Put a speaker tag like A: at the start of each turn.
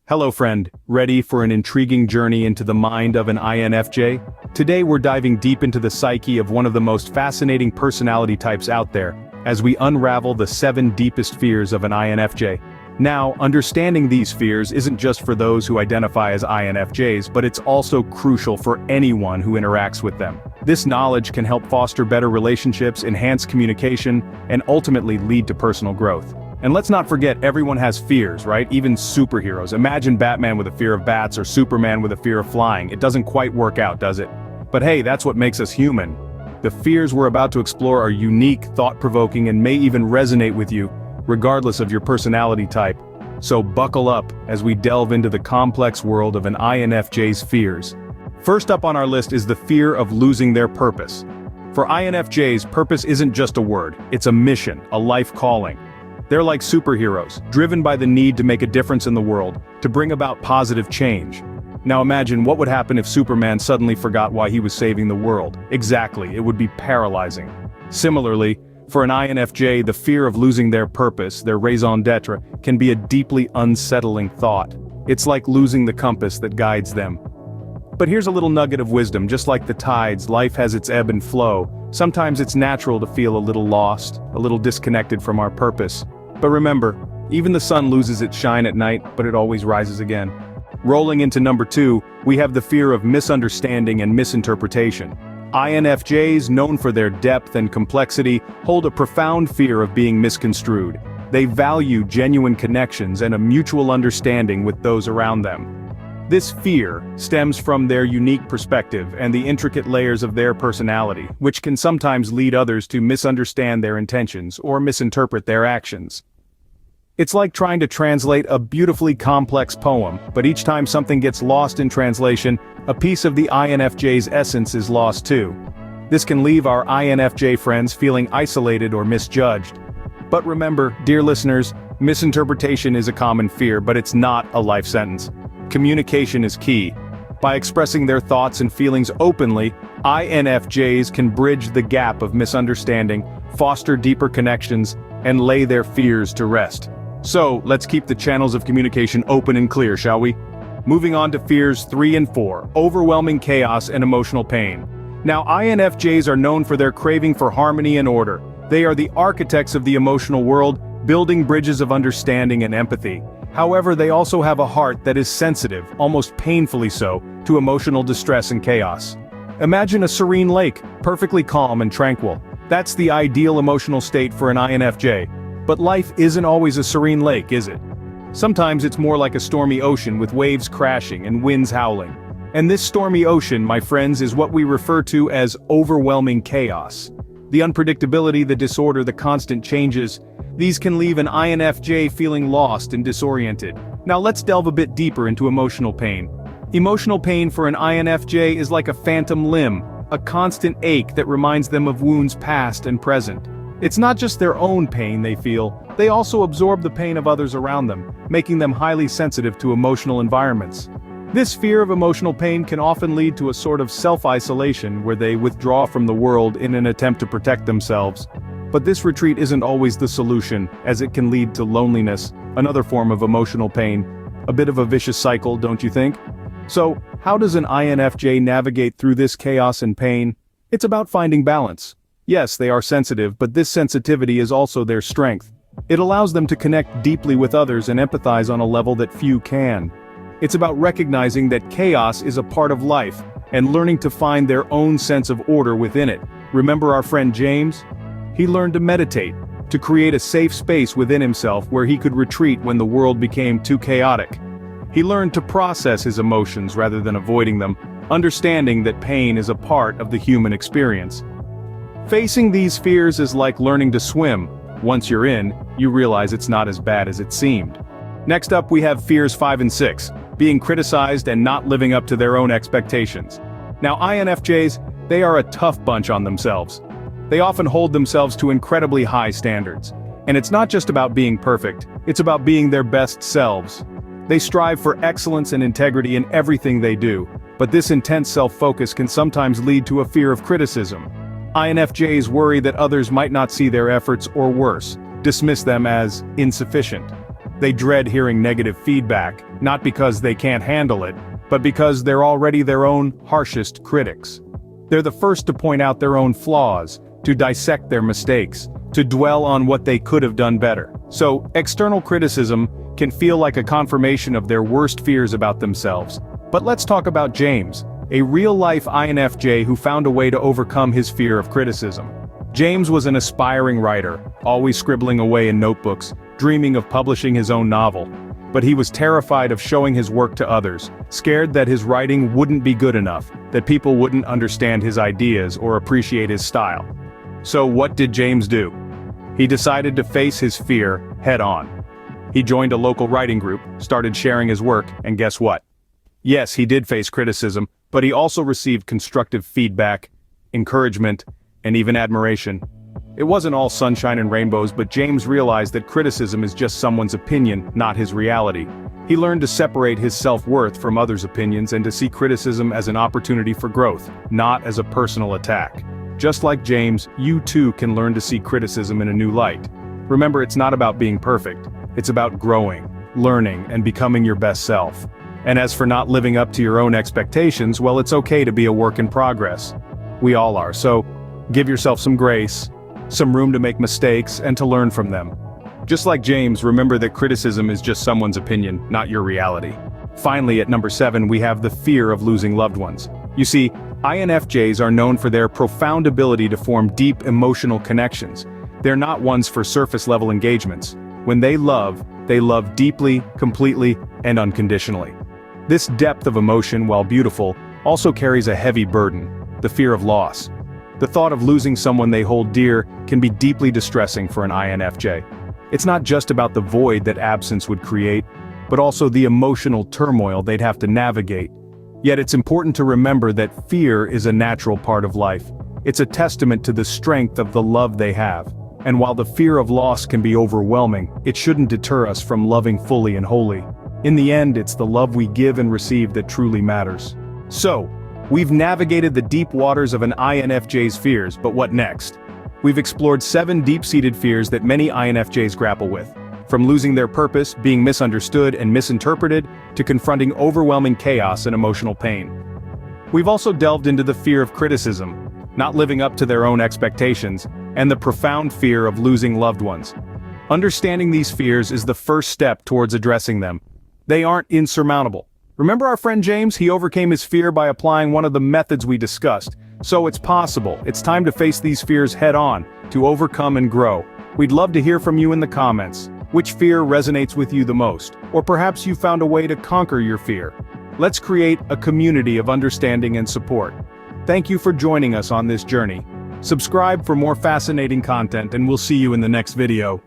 A: Hello friend, ready for an intriguing journey into the mind of an INFJ? Today we're diving deep into the psyche of one of the most fascinating personality types out there, as we unravel the 7 deepest fears of an INFJ. Now, understanding these fears isn't just for those who identify as INFJs, but it's also crucial for anyone who interacts with them. This knowledge can help foster better relationships, enhance communication, and ultimately lead to personal growth. And let's not forget, everyone has fears, right? Even superheroes. Imagine Batman with a fear of bats or Superman with a fear of flying. It doesn't quite work out, does it? But hey, that's what makes us human. The fears we're about to explore are unique, thought-provoking, and may even resonate with you, regardless of your personality type. So buckle up as we delve into the complex world of an INFJ's fears. First up on our list is the fear of losing their purpose. For INFJs, purpose isn't just a word, it's a mission, a life calling. They're like superheroes, driven by the need to make a difference in the world, to bring about positive change. Now imagine what would happen if Superman suddenly forgot why he was saving the world. Exactly, it would be paralyzing. Similarly, for an INFJ, the fear of losing their purpose, their raison d'etre, can be a deeply unsettling thought. It's like losing the compass that guides them. But here's a little nugget of wisdom: just like the tides, life has its ebb and flow. Sometimes it's natural to feel a little lost, a little disconnected from our purpose. But remember, even the sun loses its shine at night, but it always rises again. Rolling into number 2, we have the fear of misunderstanding and misinterpretation. INFJs, known for their depth and complexity, hold a profound fear of being misconstrued. They value genuine connections and a mutual understanding with those around them. This fear stems from their unique perspective and the intricate layers of their personality, which can sometimes lead others to misunderstand their intentions or misinterpret their actions. It's like trying to translate a beautifully complex poem, but each time something gets lost in translation, a piece of the INFJ's essence is lost too. This can leave our INFJ friends feeling isolated or misjudged. But remember, dear listeners, misinterpretation is a common fear, but it's not a life sentence. Communication is key. By expressing their thoughts and feelings openly, INFJs can bridge the gap of misunderstanding, foster deeper connections, and lay their fears to rest. So, let's keep the channels of communication open and clear, shall we? Moving on to fears 3 and 4, overwhelming chaos and emotional pain. Now, INFJs are known for their craving for harmony and order. They are the architects of the emotional world, building bridges of understanding and empathy. However, they also have a heart that is sensitive, almost painfully so, to emotional distress and chaos. Imagine a serene lake, perfectly calm and tranquil. That's the ideal emotional state for an INFJ. But life isn't always a serene lake, is it? Sometimes it's more like a stormy ocean with waves crashing and winds howling. And this stormy ocean, my friends, is what we refer to as overwhelming chaos. The unpredictability, the disorder, the constant changes, these can leave an INFJ feeling lost and disoriented. Now let's delve a bit deeper into emotional pain. Emotional pain for an INFJ is like a phantom limb, a constant ache that reminds them of wounds past and present. It's not just their own pain they feel, they also absorb the pain of others around them, making them highly sensitive to emotional environments. This fear of emotional pain can often lead to a sort of self-isolation where they withdraw from the world in an attempt to protect themselves. But this retreat isn't always the solution, as it can lead to loneliness, another form of emotional pain. A bit of a vicious cycle, don't you think? So, how does an INFJ navigate through this chaos and pain? It's about finding balance. Yes, they are sensitive, but this sensitivity is also their strength. It allows them to connect deeply with others and empathize on a level that few can. It's about recognizing that chaos is a part of life, and learning to find their own sense of order within it. Remember our friend James? He learned to meditate, to create a safe space within himself where he could retreat when the world became too chaotic. He learned to process his emotions rather than avoiding them, understanding that pain is a part of the human experience. Facing these fears is like learning to swim. Once you're in, you realize it's not as bad as it seemed. Next up, we have fears 5 and 6, being criticized and not living up to their own expectations. Now, INFJs, they are a tough bunch on themselves. They often hold themselves to incredibly high standards. And it's not just about being perfect, it's about being their best selves. They strive for excellence and integrity in everything they do, but this intense self-focus can sometimes lead to a fear of criticism. INFJs worry that others might not see their efforts or worse, dismiss them as insufficient. They dread hearing negative feedback, not because they can't handle it, but because they're already their own harshest critics. They're the first to point out their own flaws, to dissect their mistakes, to dwell on what they could have done better. So, external criticism can feel like a confirmation of their worst fears about themselves. But let's talk about James, a real-life INFJ who found a way to overcome his fear of criticism. James was an aspiring writer, always scribbling away in notebooks, dreaming of publishing his own novel. But he was terrified of showing his work to others, scared that his writing wouldn't be good enough, that people wouldn't understand his ideas or appreciate his style. So what did James do? He decided to face his fear head-on. He joined a local writing group, started sharing his work, and guess what? Yes, he did face criticism, but he also received constructive feedback, encouragement, and even admiration. It wasn't all sunshine and rainbows, but James realized that criticism is just someone's opinion, not his reality. He learned to separate his self-worth from others' opinions and to see criticism as an opportunity for growth, not as a personal attack. Just like James, you too can learn to see criticism in a new light. Remember, it's not about being perfect. It's about growing, learning, and becoming your best self. And as for not living up to your own expectations, well, it's okay to be a work in progress. We all are, so give yourself some grace, some room to make mistakes, and to learn from them. Just like James, remember that criticism is just someone's opinion, not your reality. Finally, at number 7, we have the fear of losing loved ones. You see, INFJs are known for their profound ability to form deep emotional connections. They're not ones for surface-level engagements. When they love deeply, completely, and unconditionally. This depth of emotion, while beautiful, also carries a heavy burden, the fear of loss. The thought of losing someone they hold dear can be deeply distressing for an INFJ. It's not just about the void that absence would create, but also the emotional turmoil they'd have to navigate. Yet it's important to remember that fear is a natural part of life. It's a testament to the strength of the love they have. And while the fear of loss can be overwhelming, it shouldn't deter us from loving fully and wholly. In the end, it's the love we give and receive that truly matters. So, we've navigated the deep waters of an INFJ's fears, but what next? We've explored 7 deep-seated fears that many INFJs grapple with. From losing their purpose, being misunderstood and misinterpreted, to confronting overwhelming chaos and emotional pain. We've also delved into the fear of criticism, not living up to their own expectations, and the profound fear of losing loved ones. Understanding these fears is the first step towards addressing them. They aren't insurmountable. Remember our friend James? He overcame his fear by applying one of the methods we discussed. So it's possible. It's time to face these fears head-on, to overcome and grow. We'd love to hear from you in the comments. Which fear resonates with you the most? Or perhaps you found a way to conquer your fear. Let's create a community of understanding and support. Thank you for joining us on this journey. Subscribe for more fascinating content, and we'll see you in the next video.